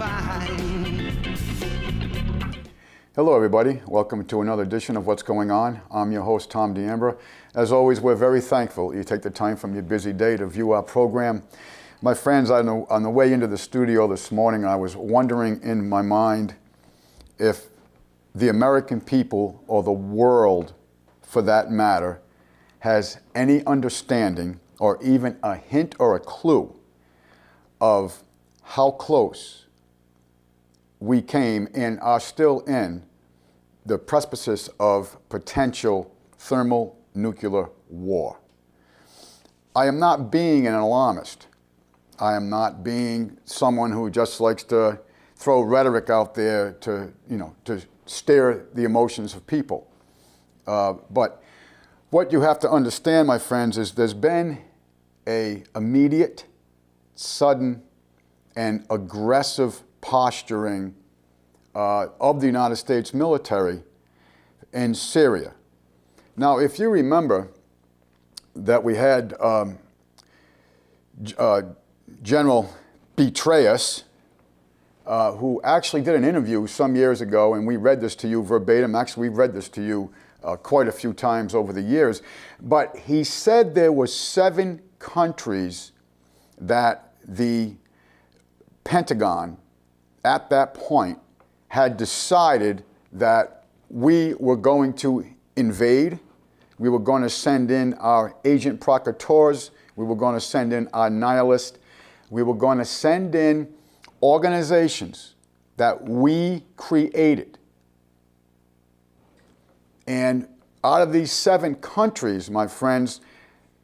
fine. Hello everybody, welcome to another edition of What's Going On. I'm your host Tom D'Ambra. As always, we're very thankful you take the time from your busy day to view our program. My friends, on the way into the studio this morning, I was wondering in my mind if the American people, or the world for that matter, has any understanding or even a hint or a clue of how close we came and are still in the precipice of potential thermonuclear war. I am not being an alarmist. I am not being someone who just likes to throw rhetoric out there to stir the emotions of people. But what you have to understand, my friends, is there's been an immediate, sudden, and aggressive posturing of the United States military in Syria. Now, if you remember that we had General Petraeus, who actually did an interview some years ago, and we read this to you verbatim. Actually, we've read this to you quite a few times over the years. But he said there were 7 countries that the Pentagon, at that point, had decided that we were going to invade. We were going to send in our agent provocateurs. We were going to send in our nihilists. We were going to send in organizations that we created. And out of these 7 countries, my friends,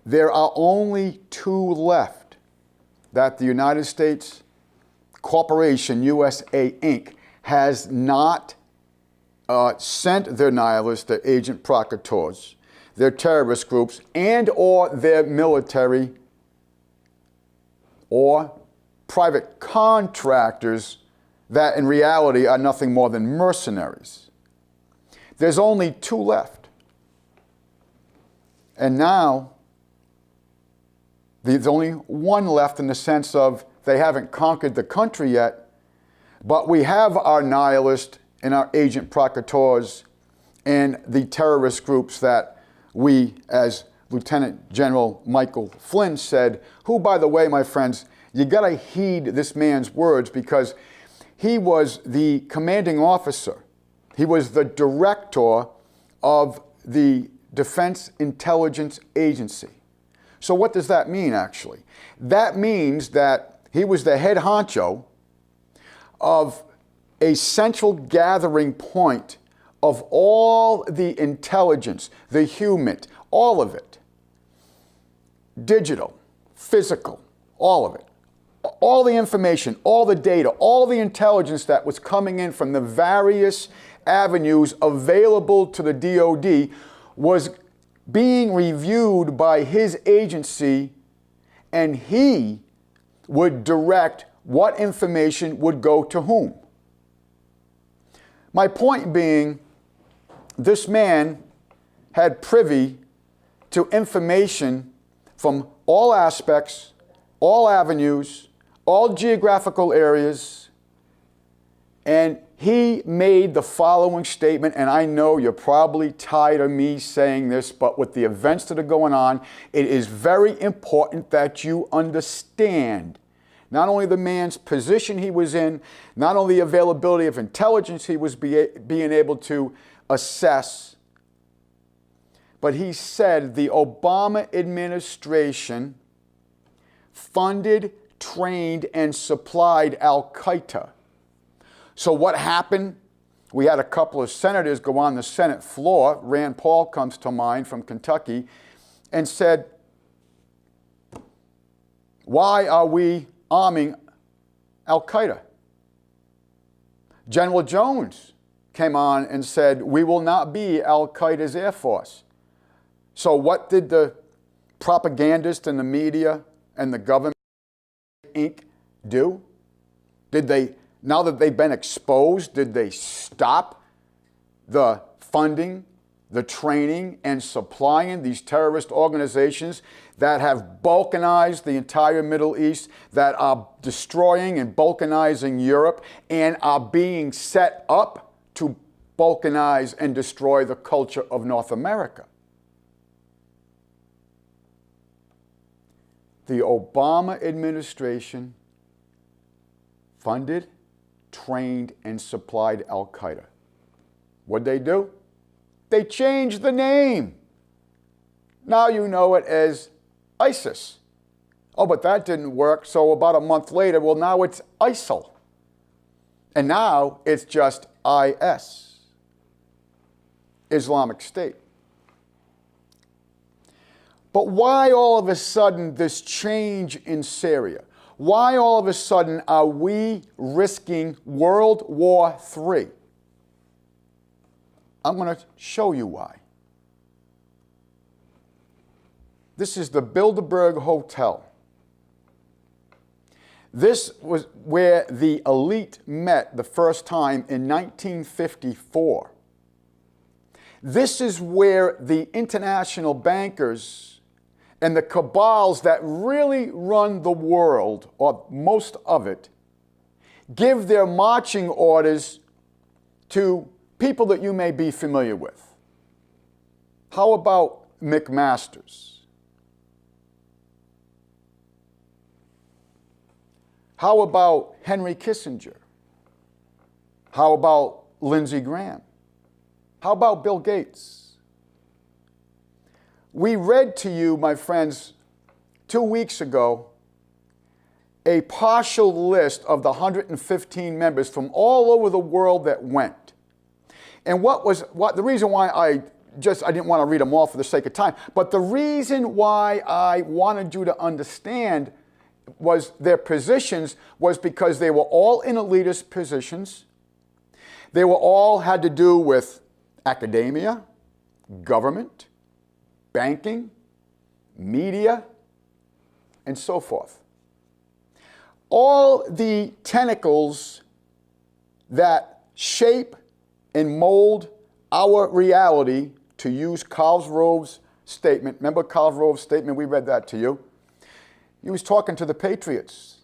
there are only 2 left that the United States Corporation, USA Inc., has not sent their nihilists, their agent provocateurs, their terrorist groups, and or their military or private contractors that in reality are nothing more than mercenaries. There's only 2 left. And now there's only 1 left in the sense of they haven't conquered the country yet, but we have our nihilists and our agent provocateurs and the terrorist groups that we, as Lieutenant General Michael Flynn said, who, by the way, my friends, you gotta heed this man's words because he was the commanding officer. He was the director of the Defense Intelligence Agency. So what does that mean, actually? That means that he was the head honcho of a central gathering point of all the intelligence, the human, all of it. Digital, physical, all of it. All the information, all the data, all the intelligence that was coming in from the various avenues available to the DoD was being reviewed by his agency, and he would direct what information would go to whom. My point being, this man had privy to information from all aspects, all avenues, all geographical areas, and he made the following statement, and I know you're probably tired of me saying this, but with the events that are going on, it is very important that you understand not only the man's position he was in, not only the availability of intelligence he was being able to assess, but he said the Obama administration funded, trained, and supplied Al-Qaeda. So what happened? We had a couple of senators go on the Senate floor. Rand Paul comes to mind from Kentucky and said, why are we arming Al-Qaeda? General Jones came on and said, we will not be Al-Qaeda's air force. So what did the propagandists and the media and the government Inc. do? Did they, now that they've been exposed, did they stop the funding the training and supplying these terrorist organizations that have balkanized the entire Middle East, that are destroying and balkanizing Europe, and are being set up to balkanize and destroy the culture of North America. The Obama administration funded, trained, and supplied Al-Qaeda. What'd they do? They changed the name. Now you know it as ISIS. Oh, but that didn't work, so about a month later, well, now it's ISIL. And now it's just IS, Islamic State. But why all of a sudden this change in Syria? Why all of a sudden are we risking World War III? I'm going to show you why. This is the Bilderberg Hotel. This was where the elite met the first time in 1954. This is where the international bankers and the cabals that really run the world, or most of it, give their marching orders to people that you may be familiar with. How about McMaster's? How about Henry Kissinger? How about Lindsey Graham? How about Bill Gates? We read to you, my friends, 2 weeks ago, a partial list of the 115 members from all over the world that went. And the reason why I didn't want to read them all for the sake of time, but the reason why I wanted you to understand was their positions was because they were all in elitist positions. They were all had to do with academia, government, banking, media, and so forth. All the tentacles that shape and mold our reality, to use Karl Rove's statement. Remember Karl Rove's statement? We read that to you. He was talking to the patriots.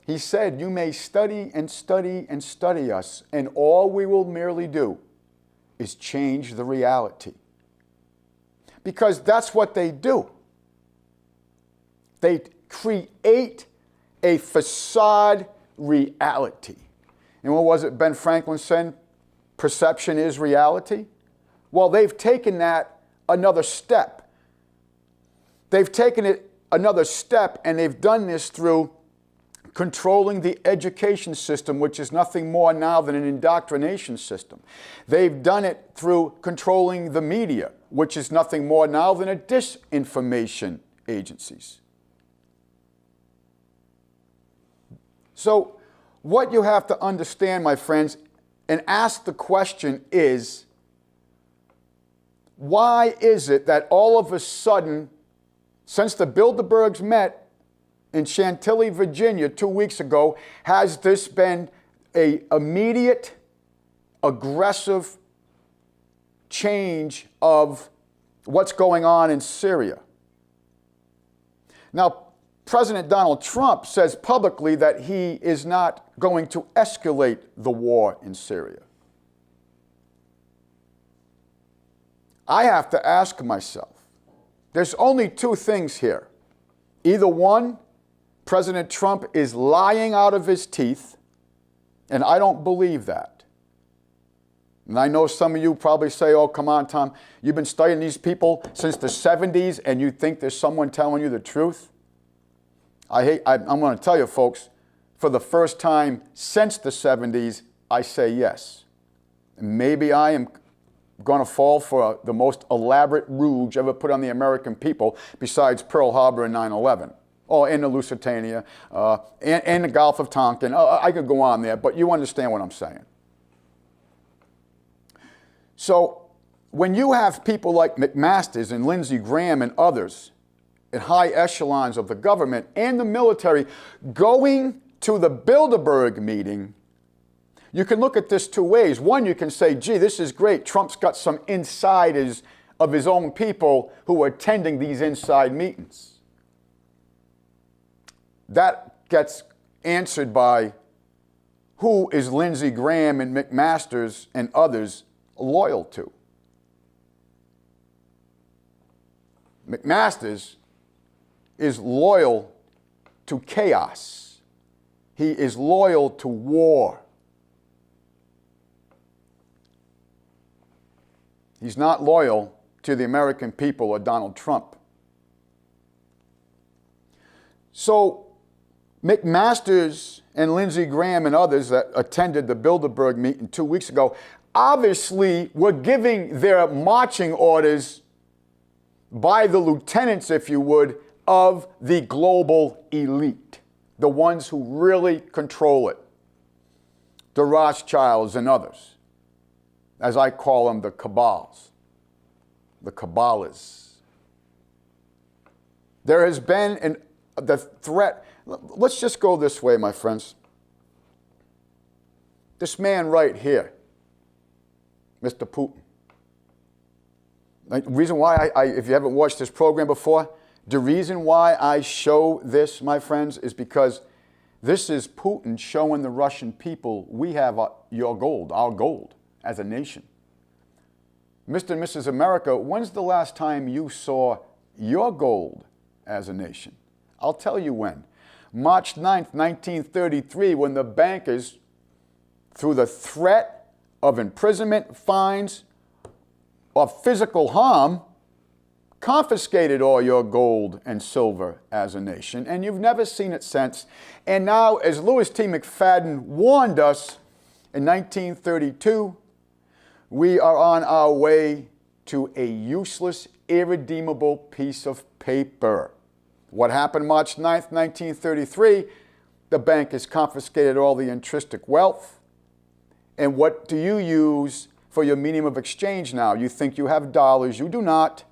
He said, "You may study and study and study us, and all we will merely do is change the reality." Because that's what they do. They create a facade reality. And what was it Ben Franklin said? Perception is reality. Well, they've taken that another step. They've taken it another step, and they've done this through controlling the education system, which is nothing more now than an indoctrination system. They've done it through controlling the media, which is nothing more now than a disinformation agencies. So what you have to understand, my friends, and ask the question is, why is it that all of a sudden, since the Bilderbergs met in Chantilly, Virginia 2 weeks ago, has this been an immediate, aggressive change of what's going on in Syria? Now, President Donald Trump says publicly that he is not going to escalate the war in Syria. I have to ask myself, there's only two things here. Either one, President Trump is lying out of his teeth, and I don't believe that. And I know some of you probably say, "Oh, come on, Tom, you've been studying these people since the 70s and you think there's someone telling you the truth?" I'm going to tell you, folks, for the first time since the 70s, I say yes. Maybe I am going to fall for the most elaborate rouge ever put on the American people besides Pearl Harbor and 9/11. Oh, and the Lusitania, and the Gulf of Tonkin. I could go on there, but you understand what I'm saying. So when you have people like McMaster's and Lindsey Graham and others in high echelons of the government and the military going to the Bilderberg meeting, You can look at this two ways. One, you can say, gee, this is great. Trump's got some insiders of his own people who are attending these inside meetings. That gets answered by who is Lindsey Graham and McMaster's and others loyal to. McMaster's is loyal to chaos. He is loyal to war. He's not loyal to the American people or Donald Trump. So McMaster's and Lindsey Graham and others that attended the Bilderberg meeting 2 weeks ago obviously were giving their marching orders by the lieutenants, if you would, of the global elite, the ones who really control it, the Rothschilds and others, as I call them, the cabals, the Kabbalahs. There has been the threat. Let's just go this way, my friends. This man right here, Mr. Putin. The reason why if you haven't watched this program before, the reason why I show this, my friends, is because this is Putin showing the Russian people, we have your gold, our gold as a nation. Mr. and Mrs. America, when's the last time you saw your gold as a nation? I'll tell you when. March 9th, 1933, when the bankers, through the threat of imprisonment, fines, or physical harm, confiscated all your gold and silver as a nation, and you've never seen it since. And now, as Louis T. McFadden warned us in 1932, we are on our way to a useless, irredeemable piece of paper. What happened March 9th, 1933? The bank has confiscated all the intrinsic wealth. And what do you use for your medium of exchange now? You think you have dollars. You do not.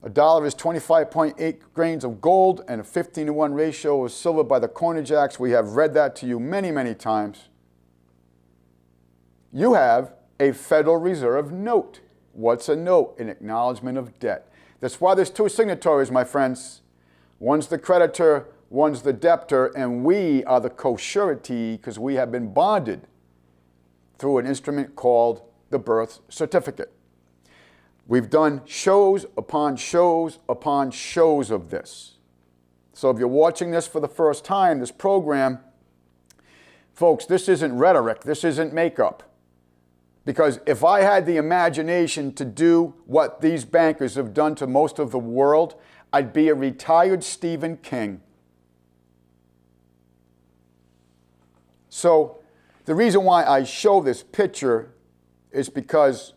A dollar is 25.8 grains of gold and a 15-to-1 ratio of silver by the Coinage Acts. We have read that to you many, many times. You have a Federal Reserve note. What's a note? An acknowledgement of debt. That's why there's two signatories, my friends. One's the creditor, one's the debtor, and we are the co-surety because we have been bonded through an instrument called the birth certificate. We've done shows upon shows upon shows of this. So if you're watching this for the first time, this program, folks, this isn't rhetoric, this isn't makeup. Because if I had the imagination to do what these bankers have done to most of the world, I'd be a retired Stephen King. So the reason why I show this picture is because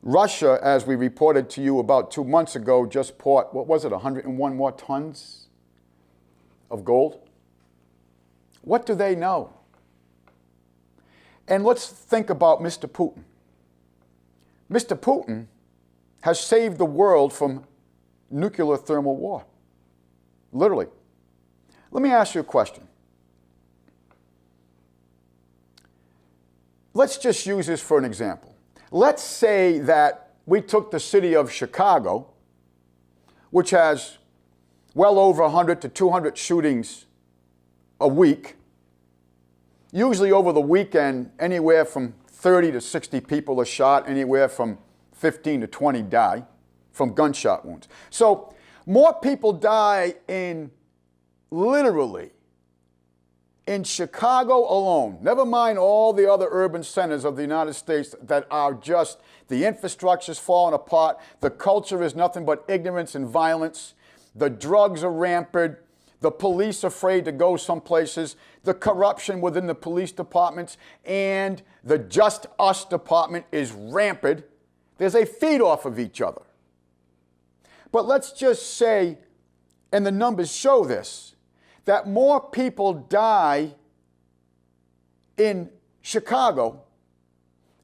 Russia, as we reported to you about 2 months ago, just bought, 101 more tons of gold? What do they know? And let's think about Mr. Putin. Mr. Putin has saved the world from nuclear thermal war. Literally. Let me ask you a question. Let's just use this for an example. Let's say that we took the city of Chicago, which has well over 100 to 200 shootings a week. Usually over the weekend, anywhere from 30 to 60 people are shot, anywhere from 15 to 20 die from gunshot wounds. So more people die literally in Chicago alone, never mind all the other urban centers of the United States that are just, the infrastructure's falling apart, the culture is nothing but ignorance and violence, the drugs are rampant, the police are afraid to go some places, the corruption within the police departments and the Just Us department is rampant. There's a feed off of each other. But let's just say, and the numbers show this, that more people die in Chicago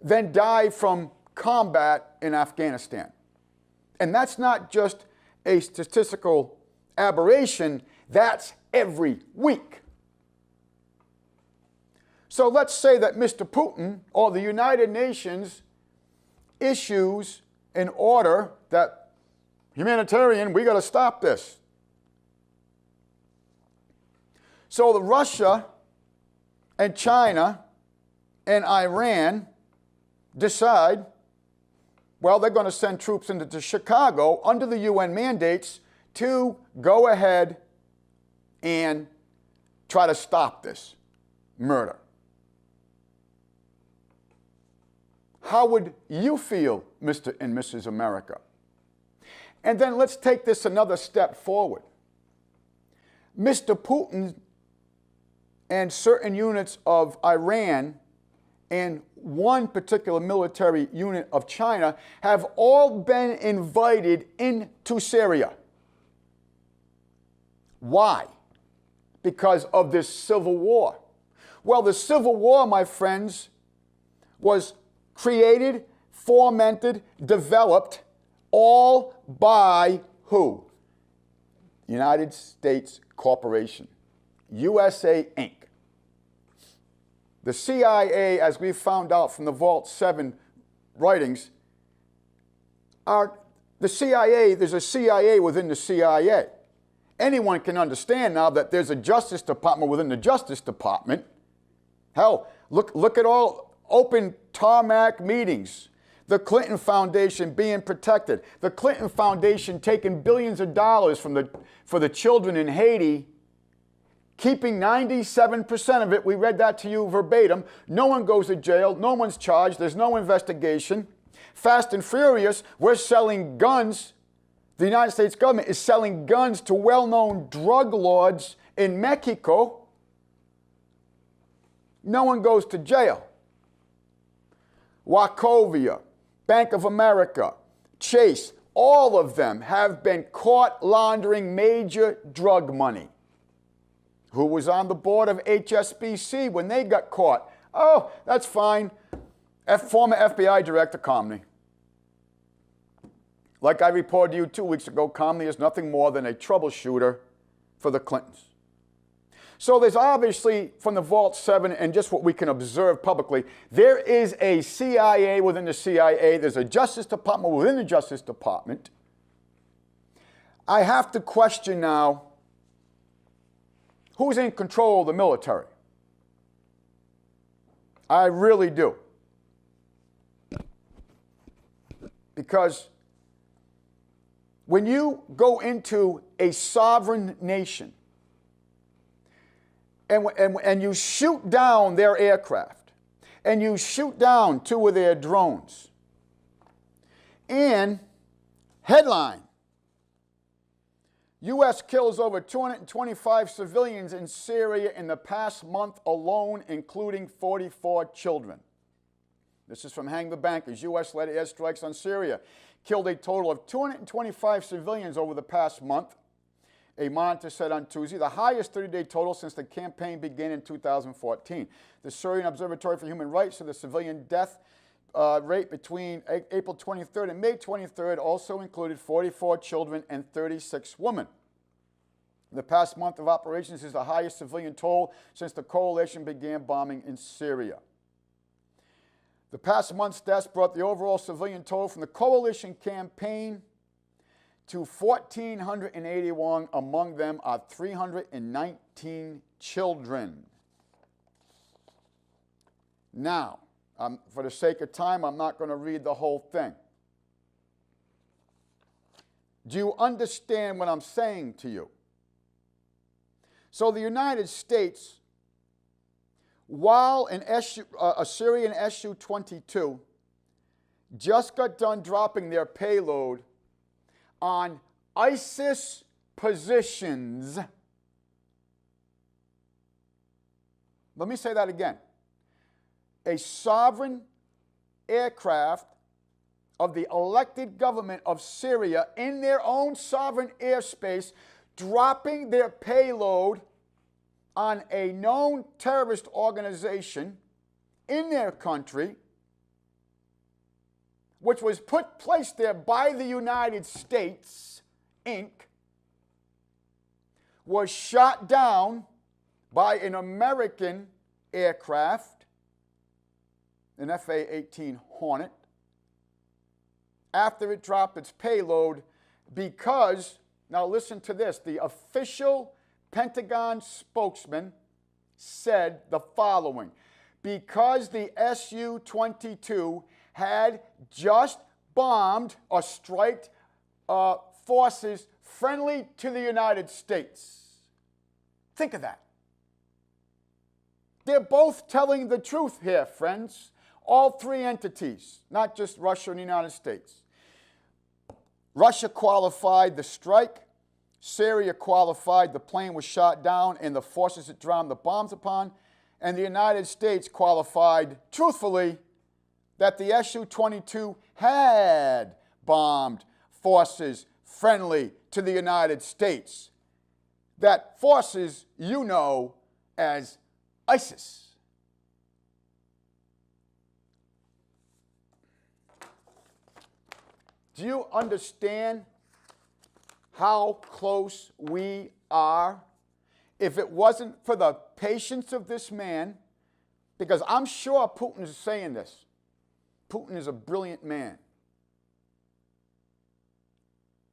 than die from combat in Afghanistan. And that's not just a statistical aberration, that's every week. So let's say that Mr. Putin or the United Nations issues an order that humanitarian, we got to stop this. So the Russia and China and Iran decide, well, they're going to send troops into Chicago under the UN mandates to go ahead and try to stop this murder. How would you feel, Mr. and Mrs. America? And then let's take this another step forward. Mr. Putin and certain units of Iran and one particular military unit of China have all been invited into Syria. Why? Because of this civil war. Well, the civil war, my friends, was created, fomented, developed, all by who? United States Corporation, USA Inc. The CIA, as we found out from the Vault 7 writings, there's a CIA within the CIA. Anyone can understand now that there's a Justice Department within the Justice Department. Hell, look at all open tarmac meetings. The Clinton Foundation being protected. The Clinton Foundation taking billions of dollars for the children in Haiti, keeping 97% of it. We read that to you verbatim. No one goes to jail. No one's charged. There's no investigation. Fast and Furious, we're selling guns. The United States government is selling guns to well-known drug lords in Mexico. No one goes to jail. Wachovia, Bank of America, Chase, all of them have been caught laundering major drug money. Who was on the board of HSBC when they got caught? Oh, that's fine. Former FBI Director Comey. Like I reported to you 2 weeks ago, Comey is nothing more than a troubleshooter for the Clintons. So there's obviously, from the Vault 7 and just what we can observe publicly, there is a CIA within the CIA. There's a Justice Department within the Justice Department. I have to question now, who's in control of the military? I really do. Because when you go into a sovereign nation and you shoot down their aircraft and you shoot down 2 of their drones, and headline, U.S. kills over 225 civilians in Syria in the past month alone, including 44 children. This is from Hang the Bankers. U.S.-led airstrikes on Syria killed a total of 225 civilians over the past month, a monitor said on Tuesday, the highest 30-day total since the campaign began in 2014. The Syrian Observatory for Human Rights said the civilian death rate between April 23rd and May 23rd also included 44 children and 36 women. The past month of operations is the highest civilian toll since the coalition began bombing in Syria. The past month's deaths brought the overall civilian toll from the coalition campaign to 1,481. Among them are 319 children. Now, for the sake of time, I'm not going to read the whole thing. Do you understand what I'm saying to you? So the United States, while a Syrian Su-22 just got done dropping their payload on ISIS positions. Let me say that again. A sovereign aircraft of the elected government of Syria in their own sovereign airspace dropping their payload on a known terrorist organization in their country, which was placed there by the United States, Inc., was shot down by an American aircraft, an FA-18 Hornet, after it dropped its payload because, now listen to this, the official Pentagon spokesman said the following: because the Su-22 had just bombed or striked forces friendly to the United States. Think of that. They're both telling the truth here, friends. All three entities, not just Russia and the United States. Russia qualified the strike. Syria qualified the plane was shot down and the forces it dropped the bombs upon. And the United States qualified, truthfully, that the Su-22 had bombed forces friendly to the United States. That forces you know as ISIS. Do you understand how close we are? If it wasn't for the patience of this man, because I'm sure Putin is saying this. Putin is a brilliant man.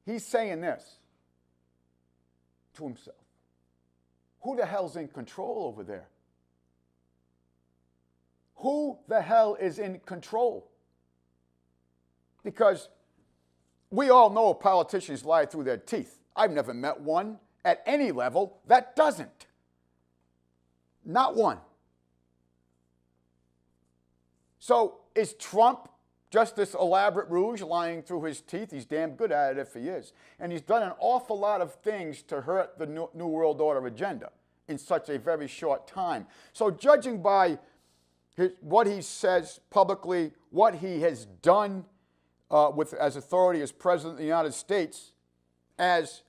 He's saying this to himself. Who the hell's in control over there? Who the hell is in control? Because we all know politicians lie through their teeth. I've never met one at any level that doesn't. Not one. So is Trump just this elaborate ruse lying through his teeth? He's damn good at it if he is. And he's done an awful lot of things to hurt the New World Order agenda in such a very short time. So judging by what he says publicly, what he has done as authority as President of the United States, as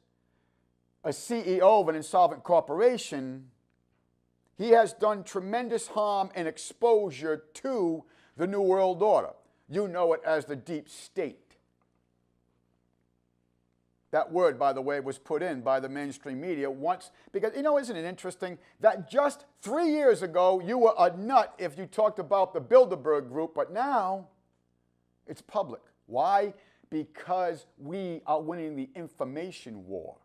a CEO of an insolvent corporation, he has done tremendous harm and exposure to the New World Order. You know it as the deep state. That word, by the way, was put in by the mainstream media once, because, isn't it interesting that just 3 years ago you were a nut if you talked about the Bilderberg Group, but now it's public. Why? Because we are winning the information war.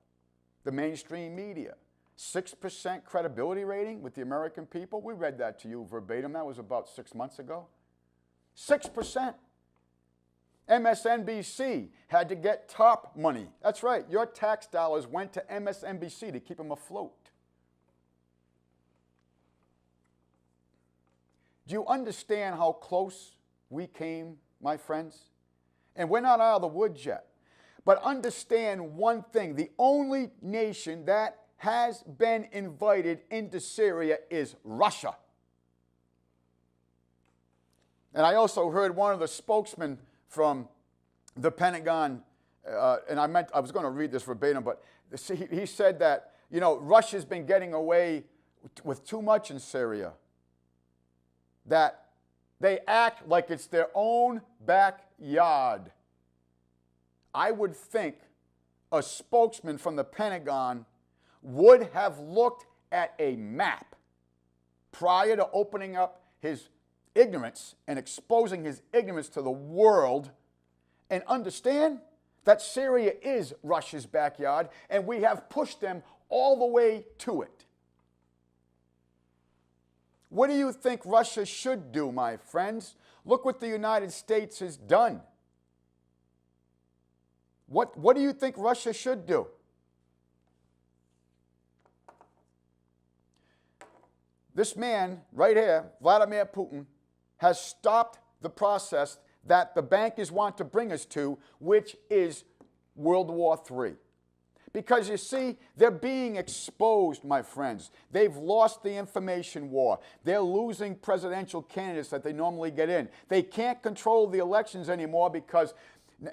The mainstream media. 6% credibility rating with the American people. We read that to you verbatim. That was about 6 months ago. 6%. MSNBC had to get top money. That's right. Your tax dollars went to MSNBC to keep them afloat. Do you understand how close we came, my friends? And we're not out of the woods yet. But understand one thing. The only nation that has been invited into Syria is Russia. And I also heard one of the spokesmen from the Pentagon, and I was going to read this verbatim, but he said that, Russia's been getting away with too much in Syria. That they act like it's their own backyard. I would think a spokesman from the Pentagon would have looked at a map prior to opening up his ignorance and exposing his ignorance to the world and understand that Syria is Russia's backyard and we have pushed them all the way to it. What do you think Russia should do, my friends? Look what the United States has done. What do you think Russia should do? This man right here, Vladimir Putin, has stopped the process that the bankers want to bring us to, which is World War III. Because you see, they're being exposed, my friends. They've lost the information war. They're losing presidential candidates that they normally get in. They can't control the elections anymore because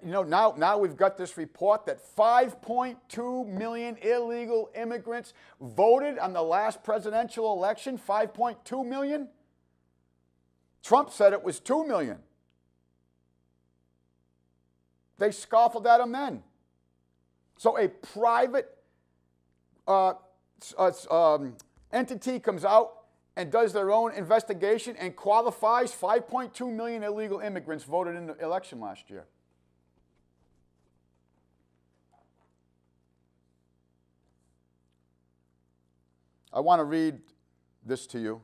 now we've got this report that 5.2 million illegal immigrants voted on the last presidential election. 5.2 million? Trump said it was 2 million. They scoffed at him then. So a private entity comes out and does their own investigation and qualifies 5.2 million illegal immigrants voted in the election last year. I want to read this to you.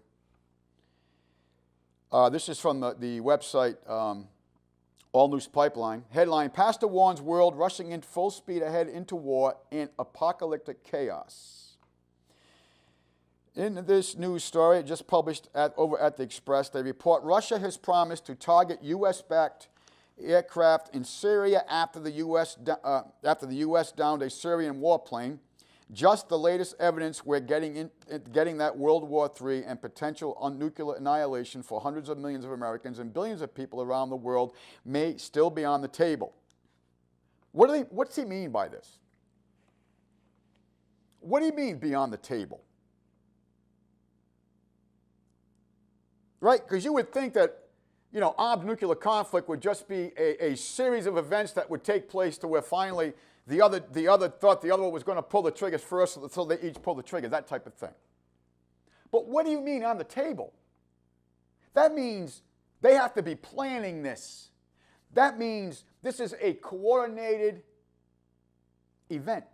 This is from the website All News Pipeline. Headline, Pastor warns world rushing in full speed ahead into war and apocalyptic chaos. In this news story, just published over at the Express, they report Russia has promised to target U.S.-backed aircraft in Syria after the U.S. Downed a Syrian warplane. Just the latest evidence we're getting that World War III and potential nuclear annihilation for hundreds of millions of Americans and billions of people around the world may still be on the table. What's he mean by this? What do you mean beyond the table? Right? Because you would think that, armed nuclear conflict would just be a series of events that would take place to where finally the other thought the other one was going to pull the triggers first, so they each pull the trigger, that type of thing. But what do you mean on the table? That means they have to be planning this. That means this is a coordinated event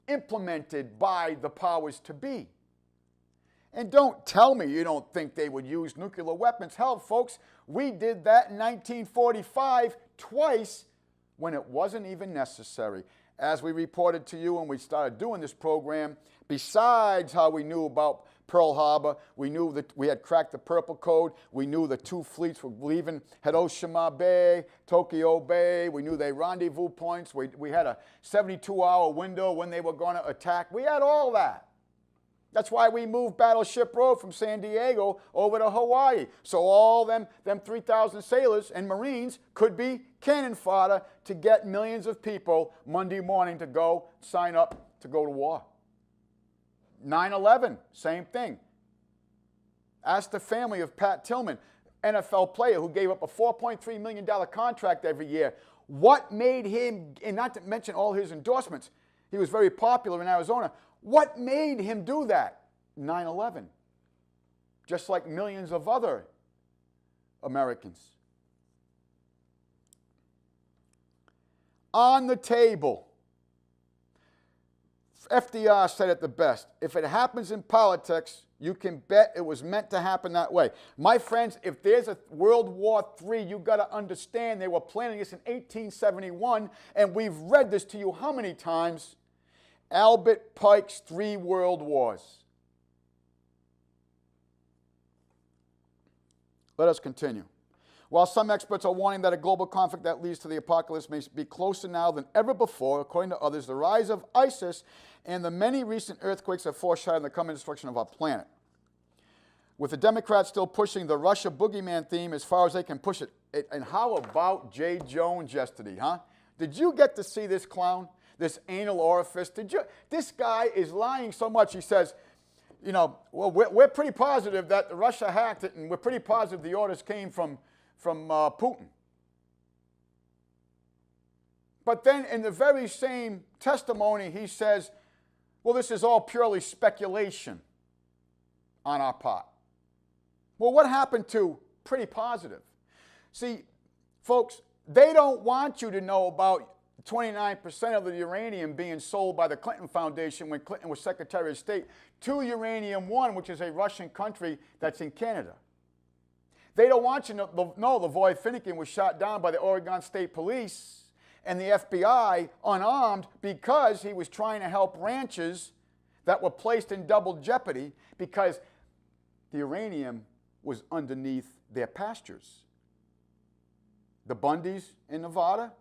implemented by the powers to be. And don't tell me you don't think they would use nuclear weapons. Hell, folks, we did that in 1945 twice when it wasn't even necessary. As we reported to you when we started doing this program, besides how we knew about Pearl Harbor, we knew that we had cracked the Purple Code, we knew the two fleets were leaving Hiroshima Bay, Tokyo Bay, we knew they rendezvous points, we had a 72-hour window when they were going to attack. We had all that. That's why we moved Battleship Road from San Diego over to Hawaii. So all them 3,000 sailors and Marines could be cannon fodder to get millions of people Monday morning to go sign up to go to war. 9/11, same thing. Ask the family of Pat Tillman, NFL player who gave up a $4.3 million contract every year. What made him, and not to mention all his endorsements, he was very popular in Arizona. What made him do that? 9/11. Just like millions of other Americans. On the table. FDR said it the best. If it happens in politics, you can bet it was meant to happen that way. My friends, if there's a World War III, you've got to understand they were planning this in 1871, and we've read this to you how many times? Albert Pike's 3 World Wars. Let us continue. While some experts are warning that a global conflict that leads to the apocalypse may be closer now than ever before, according to others, the rise of ISIS and the many recent earthquakes have foreshadowed the coming destruction of our planet. With the Democrats still pushing the Russia boogeyman theme as far as they can push it. And how about Jay Jones yesterday, huh? Did you get to see this clown? This anal orifice. This guy is lying so much. He says, well, we're pretty positive that Russia hacked it, and we're pretty positive the orders came from Putin. But then in the very same testimony, he says, well, this is all purely speculation on our part. Well, what happened to pretty positive? See, folks, they don't want you to know about 29% of the uranium being sold by the Clinton Foundation when Clinton was Secretary of State to Uranium One, which is a Russian country that's in Canada. They don't want you to know Lavoy Finnegan was shot down by the Oregon State Police and the FBI unarmed because he was trying to help ranches that were placed in double jeopardy because the uranium was underneath their pastures. The Bundys in Nevada,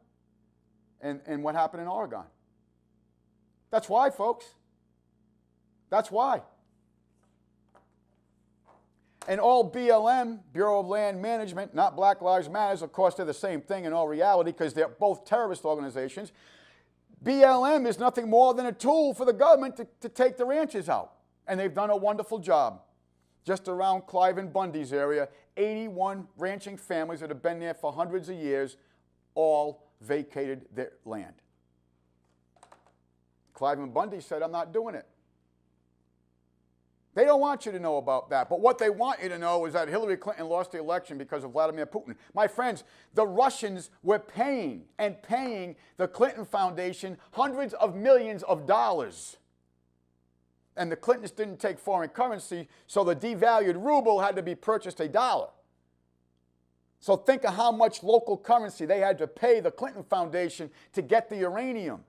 and what happened in Oregon. That's why, folks. That's why. And all BLM, Bureau of Land Management, not Black Lives Matter, of course they're the same thing in all reality because they're both terrorist organizations. BLM is nothing more than a tool for the government to take the ranches out. And they've done a wonderful job. Just around Clive and Bundy's area, 81 ranching families that have been there for hundreds of years, all vacated their land. Clive and Bundy said, I'm not doing it. They don't want you to know about that. But what they want you to know is that Hillary Clinton lost the election because of Vladimir Putin. My friends, the Russians were paying the Clinton Foundation hundreds of millions of dollars. And the Clintons didn't take foreign currency, so the devalued ruble had to be purchased a dollar. So think of how much local currency they had to pay the Clinton Foundation to get the uranium.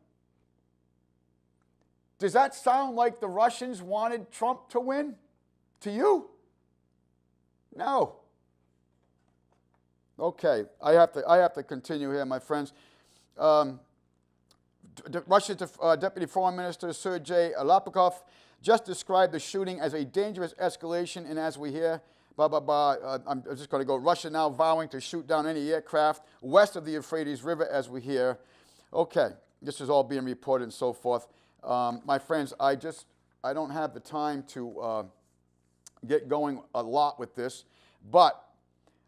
Does that sound like the Russians wanted Trump to win? To you? No. Okay, I have to continue here, my friends. Russia's Deputy Foreign Minister Sergei Lapikov just described the shooting as a dangerous escalation, and as we hear, I'm just going to go. Russia now vowing to shoot down any aircraft west of the Euphrates River, as we hear. Okay, this is all being reported and so forth. My friends, I don't have the time to get going a lot with this, but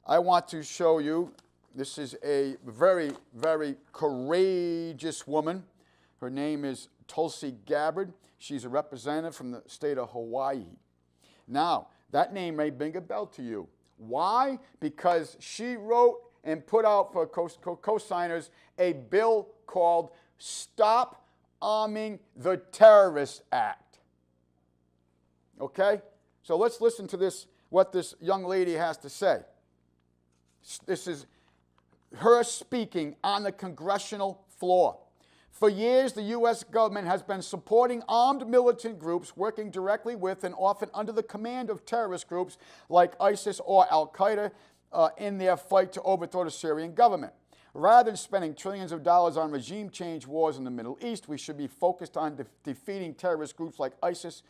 I want to show you, this is a very, very courageous woman. Her name is Tulsi Gabbard. She's a representative from the state of Hawaii. Now, that name may ring a bell to you. Why? Because she wrote and put out for co-signers a bill called Stop Arming the Terrorist Act. Okay? So let's listen to this, what this young lady has to say. This is her speaking on the congressional floor. For years, the U.S. government has been supporting armed militant groups working directly with and often under the command of terrorist groups like ISIS or Al-Qaeda in their fight to overthrow the Syrian government. Rather than spending trillions of dollars on regime change wars in the Middle East, we should be focused on defeating terrorist groups like ISIS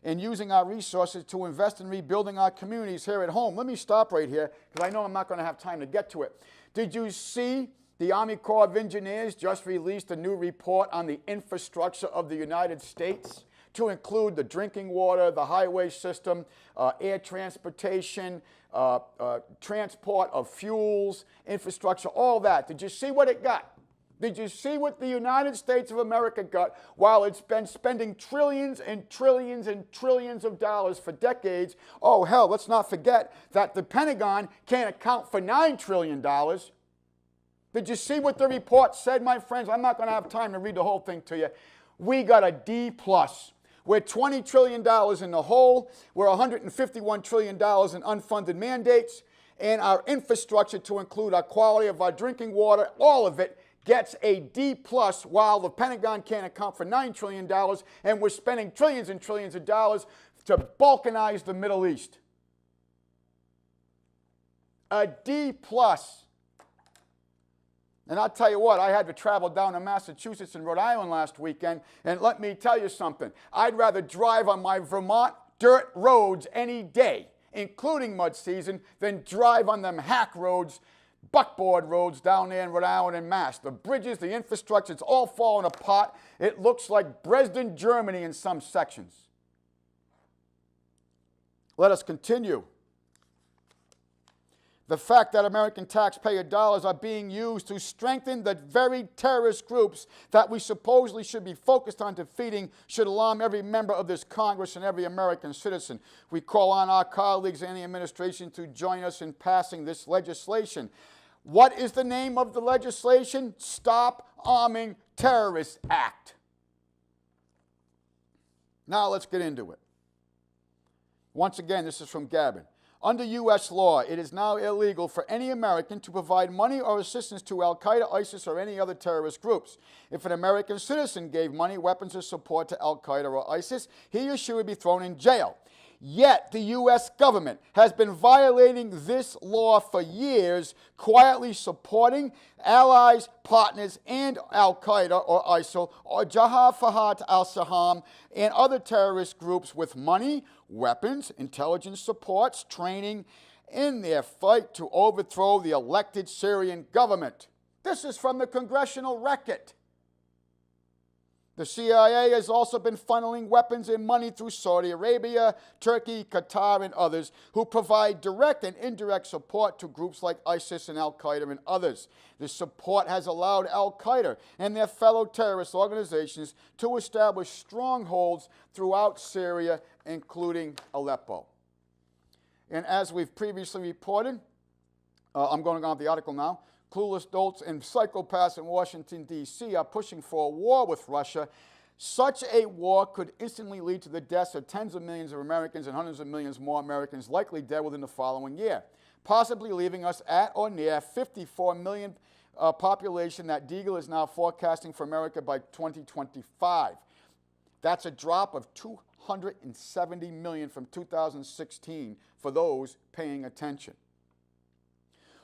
and using our resources to invest in rebuilding our communities here at home. Let me stop right here because I know I'm not going to have time to get to it. Did you see the Army Corps of Engineers just released a new report on the infrastructure of the United States, to include the drinking water, the highway system, air transportation, transport of fuels, infrastructure, all that. Did you see what it got? Did you see what the United States of America got while it's been spending trillions and trillions and trillions of dollars for decades? Oh, hell, let's not forget that the Pentagon can't account for $9 trillion. Did you see what the report said, my friends? I'm not going to have time to read the whole thing to you. We got a D+. We're $20 trillion in the hole. We're $151 trillion in unfunded mandates. And our infrastructure, to include our quality of our drinking water, all of it gets a D+, while the Pentagon can't account for $9 trillion, and we're spending trillions and trillions of dollars to balkanize the Middle East. A D+. And I'll tell you what, I had to travel down to Massachusetts and Rhode Island last weekend, and let me tell you something. I'd rather drive on my Vermont dirt roads any day, including mud season, than drive on them hack roads, buckboard roads down there in Rhode Island and Mass. The bridges, the infrastructure, it's all falling apart. It looks like Dresden, Germany in some sections. Let us continue. The fact that American taxpayer dollars are being used to strengthen the very terrorist groups that we supposedly should be focused on defeating should alarm every member of this Congress and every American citizen. We call on our colleagues and the administration to join us in passing this legislation. What is the name of the legislation? Stop Arming Terrorists Act. Now let's get into it. Once again, this is from Gabbard. Under U.S. law, it is now illegal for any American to provide money or assistance to Al-Qaeda, ISIS, or any other terrorist groups. If an American citizen gave money, weapons, or support to Al-Qaeda or ISIS, he or she would be thrown in jail. Yet the U.S. government has been violating this law for years, quietly supporting allies, partners, and Al-Qaeda or ISIL or Jabhat al-Sham and other terrorist groups with money, weapons, intelligence supports, training in their fight to overthrow the elected Syrian government. This is from the Congressional Record. The CIA has also been funneling weapons and money through Saudi Arabia, Turkey, Qatar, and others who provide direct and indirect support to groups like ISIS and Al-Qaeda and others. This support has allowed Al-Qaeda and their fellow terrorist organizations to establish strongholds throughout Syria, including Aleppo. And as we've previously reported, I'm going on the article now, clueless dolts and psychopaths in Washington, D.C. are pushing for a war with Russia. Such a war could instantly lead to the deaths of tens of millions of Americans and hundreds of millions more Americans likely dead within the following year, possibly leaving us at or near 54 million population that Deagle is now forecasting for America by 2025. That's a drop of 270 million from 2016 for those paying attention.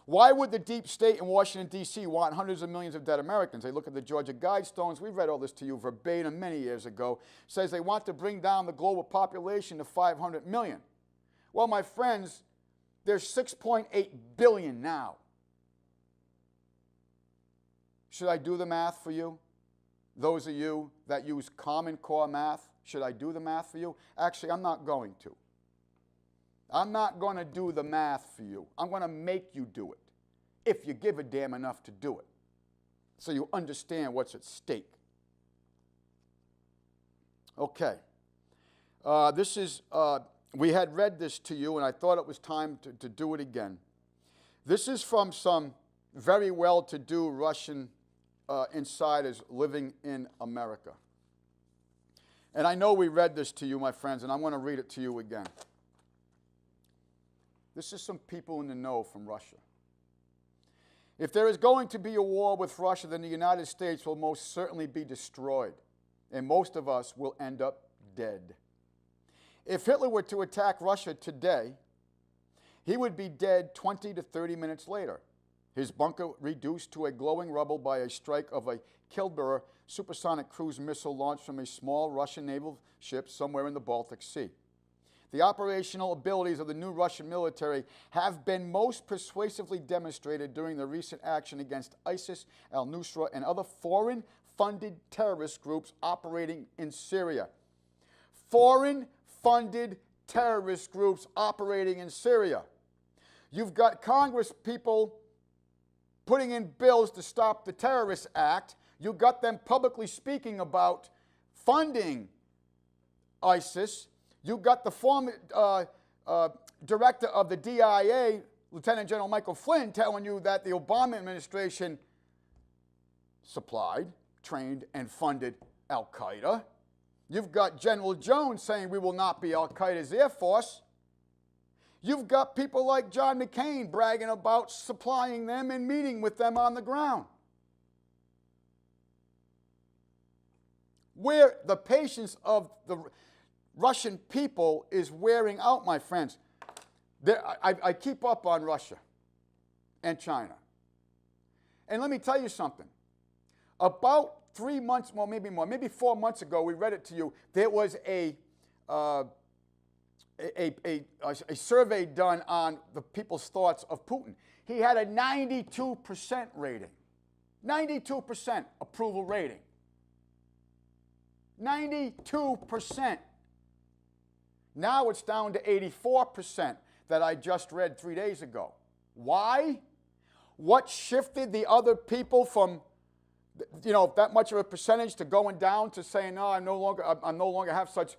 Why would the deep state in Washington, D.C. want hundreds of millions of dead Americans? They look at the Georgia Guidestones. We read all this to you verbatim many years ago. It says they want to bring down the global population to 500 million. Well, my friends, there's 6.8 billion now. Should I do the math for you? Those of you that use Common Core math, should I do the math for you? Actually, I'm not going to. I'm not going to do the math for you. I'm going to make you do it, if you give a damn enough to do it, so you understand what's at stake. Okay. We had read this to you, and I thought it was time to do it again. This is from some very well-to-do Russian insiders living in America. And I know we read this to you, my friends, and I'm going to read it to you again. This is some people in the know from Russia. If there is going to be a war with Russia, then the United States will most certainly be destroyed, and most of us will end up dead. If Hitler were to attack Russia today, he would be dead 20 to 30 minutes later, his bunker reduced to a glowing rubble by a strike of a Kildare supersonic cruise missile launched from a small Russian naval ship somewhere in the Baltic Sea. The operational abilities of the new Russian military have been most persuasively demonstrated during the recent action against ISIS, al-Nusra, and other foreign-funded terrorist groups operating in Syria. Foreign-funded terrorist groups operating in Syria. You've got Congress people putting in bills to stop the Terrorist Act. You got them publicly speaking about funding ISIS. You got the former director of the DIA, Lieutenant General Michael Flynn, telling you that the Obama administration supplied, trained, and funded Al-Qaeda. You've got General Jones saying we will not be Al-Qaeda's Air Force. You've got people like John McCain bragging about supplying them and meeting with them on the ground. Where the patience of the Russian people is wearing out, my friends. I keep up on Russia and China. And let me tell you something. About 3 months, well, maybe more, maybe 4 months ago, we read it to you, there was a survey done on the people's thoughts of Putin. He had a 92% rating. 92% approval rating. 92%. Now it's down to 84% that I just read 3 days ago. Why? What shifted the other people from, that much of a percentage to going down to saying, no, I no longer have such,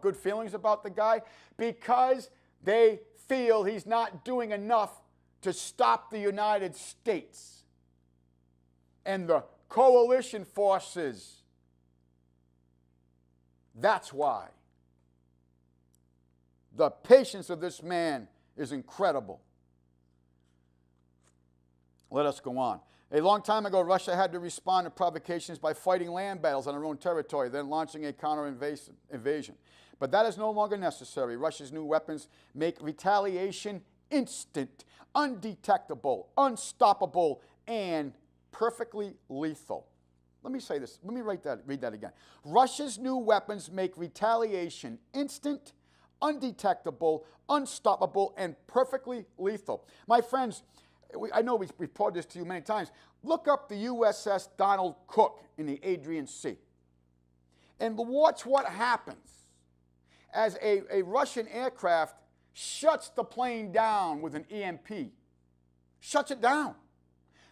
good feelings about the guy? Because they feel he's not doing enough to stop the United States and the coalition forces. That's why. The patience of this man is incredible. Let us go on. A long time ago, Russia had to respond to provocations by fighting land battles on their own territory, then launching a counter-invasion. But that is no longer necessary. Russia's new weapons make retaliation instant, undetectable, unstoppable, and perfectly lethal. Let me say this. Let me read that again. Russia's new weapons make retaliation instant, undetectable, unstoppable, and perfectly lethal. My friends, I know we've reported this to you many times. Look up the USS Donald Cook in the Adrian Sea. And watch what happens as a Russian aircraft shuts the plane down with an EMP. Shuts it down.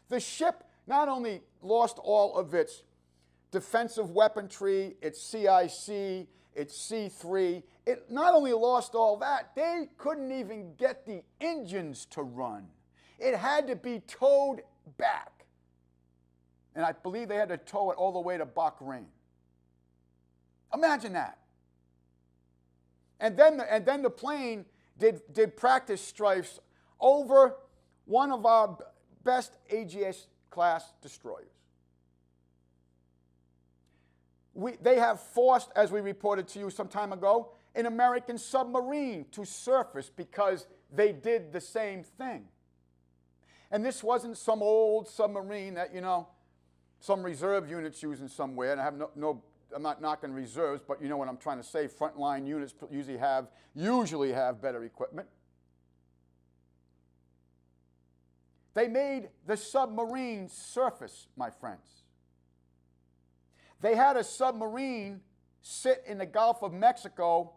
The ship not only lost all of its defensive weaponry, its CIC, its C3, it not only lost all that, they couldn't even get the engines to run. It had to be towed back. And I believe they had to tow it all the way to Bahrain. Imagine that. And then the plane did practice strafes over one of our best Aegis class destroyers. They have forced, as we reported to you some time ago, an American submarine to surface because they did the same thing. And this wasn't some old submarine that, some reserve units using somewhere, and I have I'm not knocking reserves, but you know what I'm trying to say. Frontline units usually have better equipment. They made the submarine surface, my friends. They had a submarine sit in the Gulf of Mexico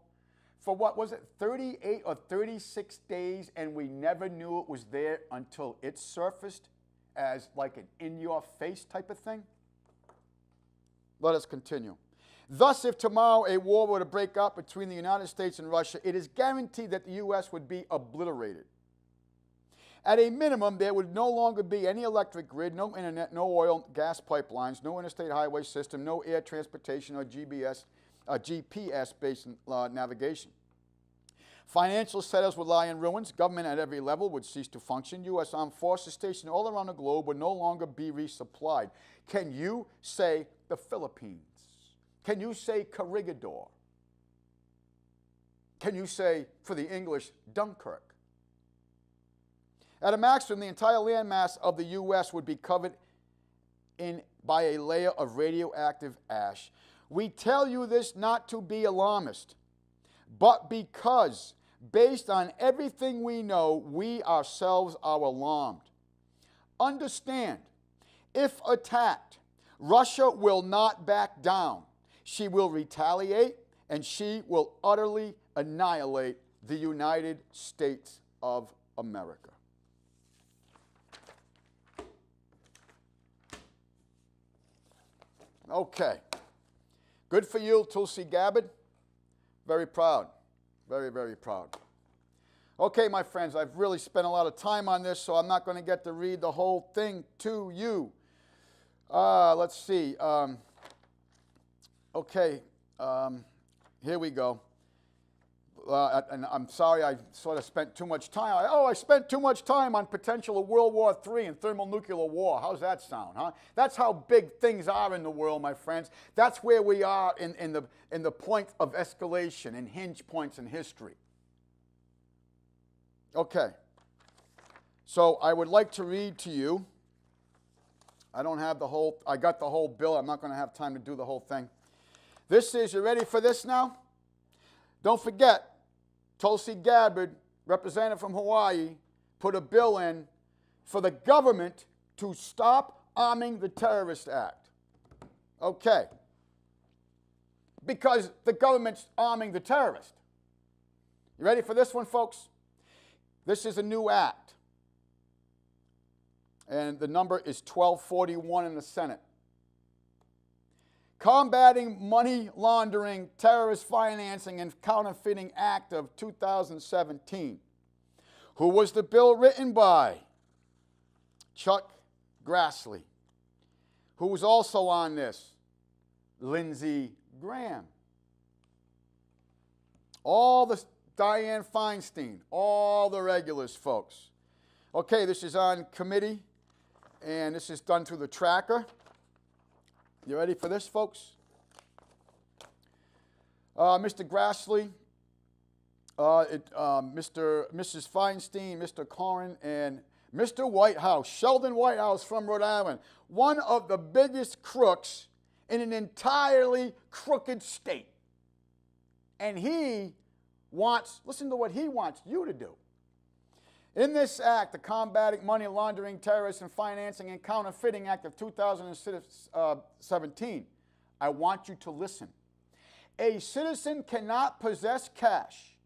for what was it, 38 or 36 days, and we never knew it was there until it surfaced as like an in-your-face type of thing. Let us continue. Thus, if tomorrow a war were to break out between the United States and Russia, it is guaranteed that the U.S. would be obliterated. At a minimum, there would no longer be any electric grid, no internet, no oil, gas pipelines, no interstate highway system, no air transportation or GPS-based navigation. Financial setups would lie in ruins. Government at every level would cease to function. U.S. armed forces stationed all around the globe would no longer be resupplied. Can you say the Philippines? Can you say Corregidor? Can you say, for the English, Dunkirk? At a maximum, the entire landmass of the U.S. would be covered by a layer of radioactive ash. We tell you this not to be alarmist, but because, based on everything we know, we ourselves are alarmed. Understand, if attacked, Russia will not back down. She will retaliate, and she will utterly annihilate the United States of America. Okay. Good for you, Tulsi Gabbard. Very proud. Very, very proud. Okay, my friends, I've really spent a lot of time on this, so I'm not going to get to read the whole thing to you. Let's see. Okay, here we go. And I'm sorry I sort of spent too much time. I spent too much time on potential of World War III and thermonuclear war. How's that sound, huh? That's how big things are in the world, my friends. That's where we are in the point of escalation and hinge points in history. Okay. So I would like to read to you. I got the whole bill. I'm not going to have time to do the whole thing. This is, you ready for this now? Don't forget, Tulsi Gabbard, representative from Hawaii, put a bill in for the government to stop arming the Terrorist Act. Okay. Because the government's arming the terrorist. You ready for this one, folks? This is a new act. And the number is 1241 in the Senate. Combating Money Laundering, Terrorist Financing, and Counterfeiting Act of 2017. Who was the bill written by? Chuck Grassley. Who was also on this? Lindsey Graham. All the Dianne Feinstein, all the regulars, folks. Okay, this is on committee, and this is done through the tracker. You ready for this, folks? Mr. Grassley, Mrs. Feinstein, Mr. Corrin, and Mr. Whitehouse, Sheldon Whitehouse from Rhode Island, one of the biggest crooks in an entirely crooked state. And he wants, listen to what he wants you to do. In this act, the Combating Money Laundering, Terrorist and Financing and Counterfeiting Act of 2017, I want you to listen. A citizen cannot possess cash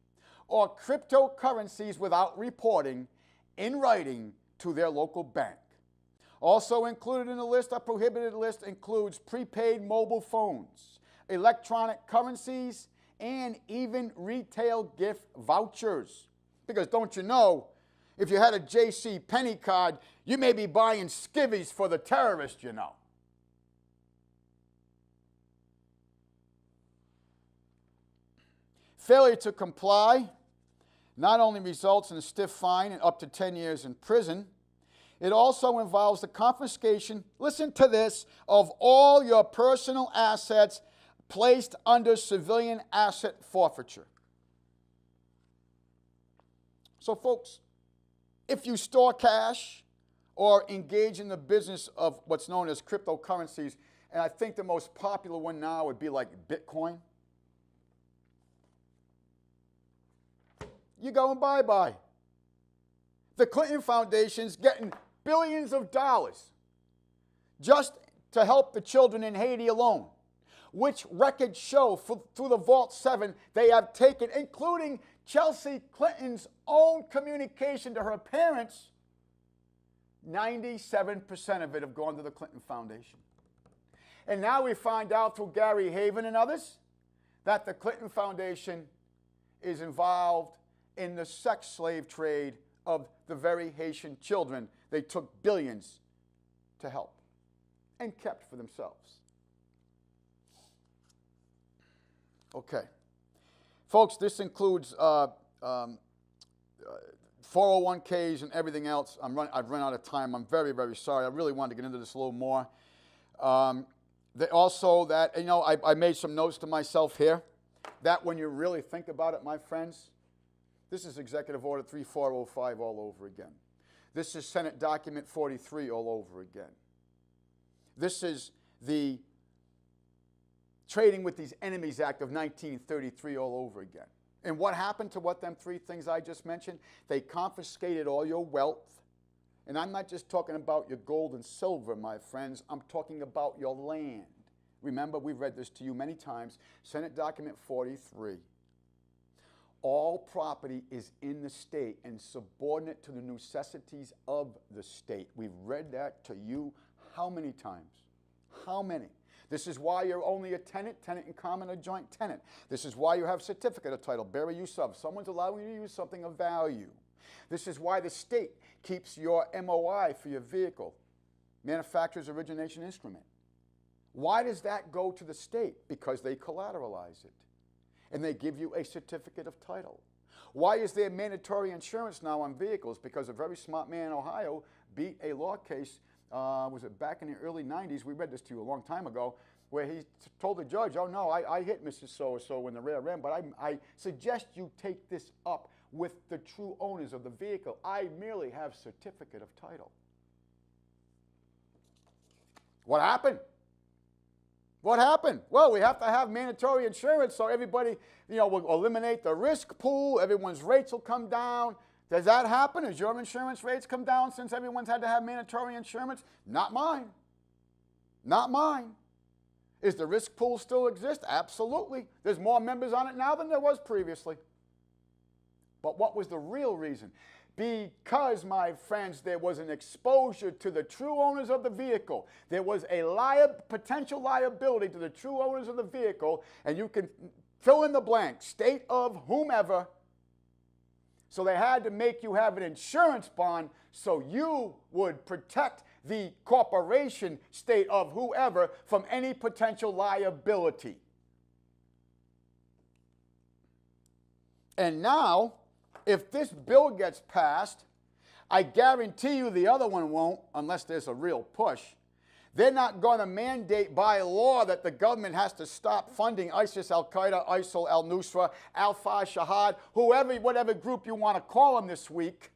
or cryptocurrencies without reporting in writing to their local bank. Also included in the list, a prohibited list, includes prepaid mobile phones, electronic currencies, and even retail gift vouchers. Because don't you know, if you had a J.C. Penney card, you may be buying skivvies for the terrorist, you know. Failure to comply not only results in a stiff fine and up to 10 years in prison, it also involves the confiscation, listen to this, of all your personal assets placed under civilian asset forfeiture. So folks, if you store cash or engage in the business of what's known as cryptocurrencies, and I think the most popular one now would be like Bitcoin, you go and bye-bye. The Clinton Foundation's getting billions of dollars just to help the children in Haiti alone, which records show through the Vault 7 they have taken, including Chelsea Clinton's own communication to her parents, 97% of it have gone to the Clinton Foundation. And now we find out through Gary Haven and others that the Clinton Foundation is involved in the sex slave trade of the very Haitian children they took billions to help and kept for themselves. Okay. Folks, this includes 401ks and everything else. I've run out of time. I'm very, very sorry. I really wanted to get into this a little more. Also that, you know, I made some notes to myself here, that when you really think about it, my friends, this is Executive Order 3405 all over again. This is Senate Document 43 all over again. This is the Trading with These Enemies Act of 1933 all over again. And what happened to what them three things I just mentioned? They confiscated all your wealth. And I'm not just talking about your gold and silver, my friends. I'm talking about your land. Remember, we've read this to you many times. Senate Document 43. All property is in the state and subordinate to the necessities of the state. We've read that to you how many times? How many? This is why you're only a tenant, tenant in common, or joint tenant. This is why you have certificate of title, bearer use of. Someone's allowing you to use something of value. This is why the state keeps your MOI for your vehicle, manufacturer's origination instrument. Why does that go to the state? Because they collateralize it. And they give you a certificate of title. Why is there mandatory insurance now on vehicles? Because a very smart man in Ohio beat a law case, was it back in the early 90s? We read this to you a long time ago, where he told the judge, oh no, I hit Mrs. So-and-so in the rear end, but I suggest you take this up with the true owners of the vehicle. I merely have certificate of title. What happened? What happened? Well, we have to have mandatory insurance so everybody, will eliminate the risk pool. Everyone's rates will come down. Does that happen? Has your insurance rates come down since everyone's had to have mandatory insurance? Not mine. Not mine. Is the risk pool still exist? Absolutely. There's more members on it now than there was previously. But what was the real reason? Because, my friends, there was an exposure to the true owners of the vehicle. There was a potential liability to the true owners of the vehicle, and you can fill in the blank, state of whomever. So they had to make you have an insurance bond so you would protect the corporation, state of whoever, from any potential liability. And now, if this bill gets passed, I guarantee you the other one won't, unless there's a real push. They're not going to mandate by law that the government has to stop funding ISIS, Al-Qaeda, ISIL, Al-Nusra, Al-Fashahad, whatever group you want to call them this week.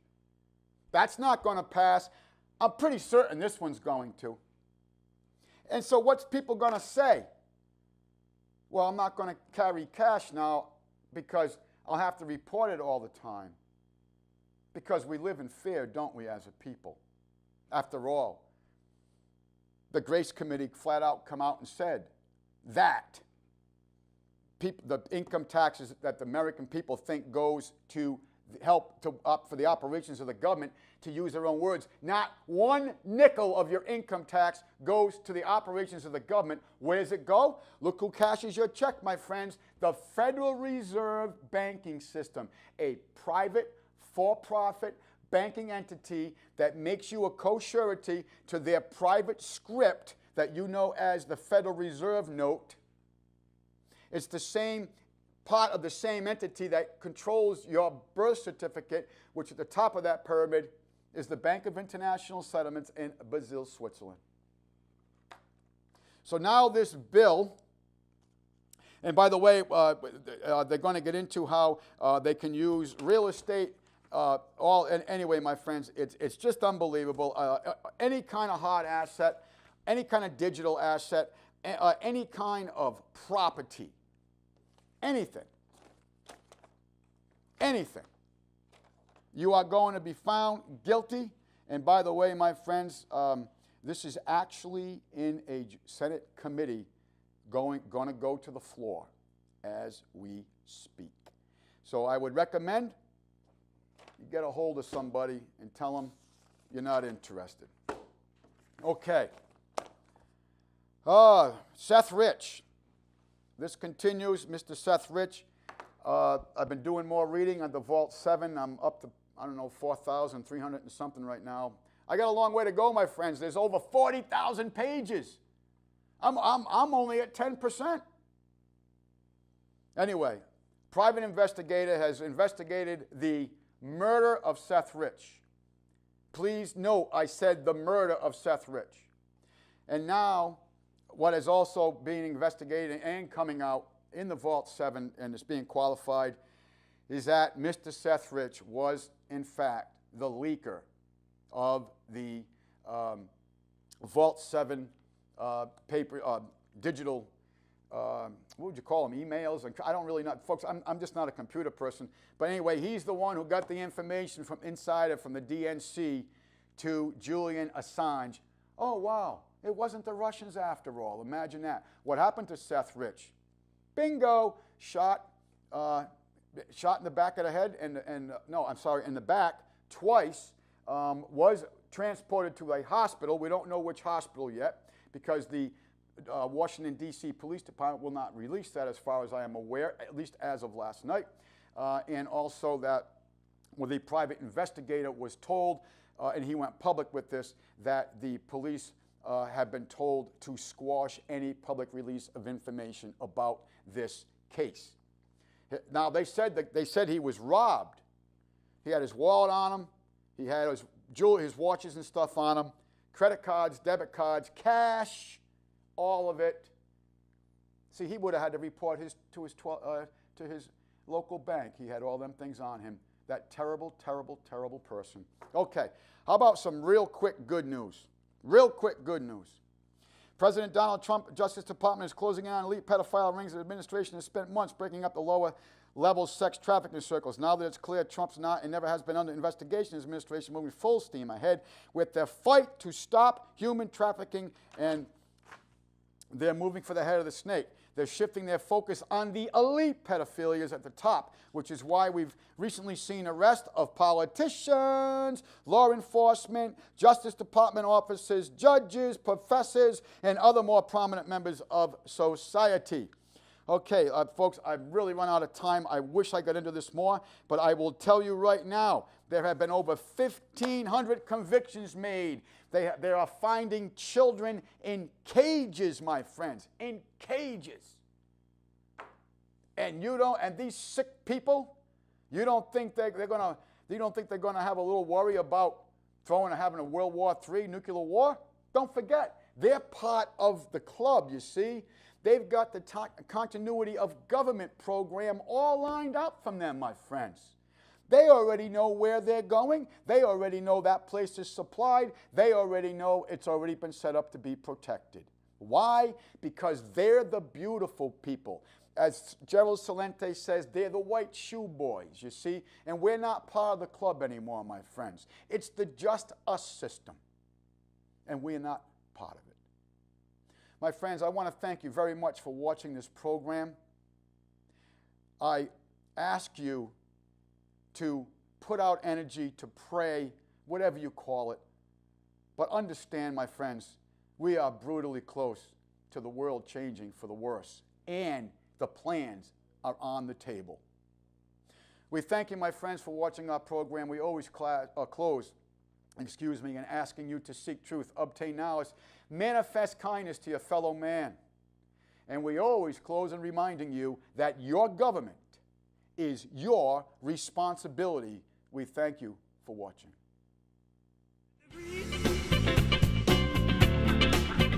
That's not going to pass. I'm pretty certain this one's going to. And so what's people going to say? Well, I'm not going to carry cash now because I'll have to report it all the time. Because we live in fear, don't we, as a people? After all, the Grace Committee flat out come out and said that the income taxes that the American people think goes to help for the operations of the government, to use their own words. Not one nickel of your income tax goes to the operations of the government. Where does it go? Look who cashes your check, my friends. The Federal Reserve banking system, a private, for-profit banking entity that makes you a co-surety to their private script that you know as the Federal Reserve note. It's the same part of the same entity that controls your birth certificate, which at the top of that pyramid is the Bank of International Settlements in Basel, Switzerland. So now this bill, and by the way, they're going to get into how they can use real estate. Anyway, my friends, it's just unbelievable. Any kind of hard asset, any kind of digital asset, any kind of property, anything, you are going to be found guilty. And by the way, my friends, this is actually in a Senate committee going to go to the floor as we speak. So I would recommend you get a hold of somebody and tell them you're not interested. Okay. Seth Rich. This continues, Mr. Seth Rich. I've been doing more reading on the Vault 7. I'm up to, 4,300 and something right now. I got a long way to go, my friends. There's over 40,000 pages. I'm only at 10%. Anyway, private investigator has investigated the murder of Seth Rich. Please note, I said the murder of Seth Rich. And now, what is also being investigated and coming out in the Vault 7, and is being qualified, is that Mr. Seth Rich was, in fact, the leaker of the Vault 7 digital, what would you call them, emails? I don't really know. Folks, I'm just not a computer person. But anyway, he's the one who got the information from insider from the DNC to Julian Assange. Oh, wow. It wasn't the Russians after all. Imagine that. What happened to Seth Rich? Bingo! Shot in the back of the head, in the back twice. Was transported to a hospital. We don't know which hospital yet because the Washington, D.C. Police Department will not release that as far as I am aware, at least as of last night. And also that the private investigator was told, and he went public with this, that the police have been told to squash any public release of information about this case. Now, they said he was robbed. He had his wallet on him. He had his watches and stuff on him, credit cards, debit cards, cash, all of it. See, he would have had to report to his local bank. He had all them things on him. That terrible, terrible, terrible person. Okay, how about some real quick good news? Real quick good news. President Donald Trump, Justice Department is closing in on elite pedophile rings. The administration has spent months breaking up the lower level sex trafficking circles. Now that it's clear Trump's not and never has been under investigation, his administration moving full steam ahead with their fight to stop human trafficking, and they're moving for the head of the snake. They're shifting their focus on the elite pedophilias at the top, which is why we've recently seen arrests of politicians, law enforcement, Justice Department officers, judges, professors, and other more prominent members of society. Okay, folks, I've really run out of time. I wish I got into this more, but I will tell you right now, there have been over 1,500 convictions made. They are finding children in cages, my friends, in cages. And and these sick people, you don't think they're gonna have a little worry about having a World War III nuclear war? Don't forget, they're part of the club, you see. They've got the continuity of government program all lined up from them, my friends. They already know where they're going. They already know that place is supplied. They already know it's already been set up to be protected. Why? Because they're the beautiful people. As Gerald Celente says, they're the white shoe boys, you see? And we're not part of the club anymore, my friends. It's the just us system. And we're not part of it. My friends, I want to thank you very much for watching this program. I ask you to put out energy, to pray, whatever you call it. But understand, my friends, we are brutally close to the world changing for the worse, and the plans are on the table. We thank you, my friends, for watching our program. We always close in asking you to seek truth, obtain knowledge, manifest kindness to your fellow man. And we always close in reminding you that your government is your responsibility. We thank you for watching.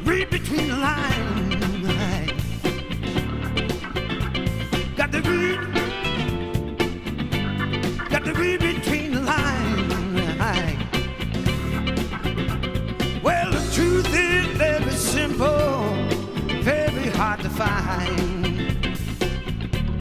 Read between the lines. Got to read. Got to read between the lines. Well, the truth is very simple, very hard to find.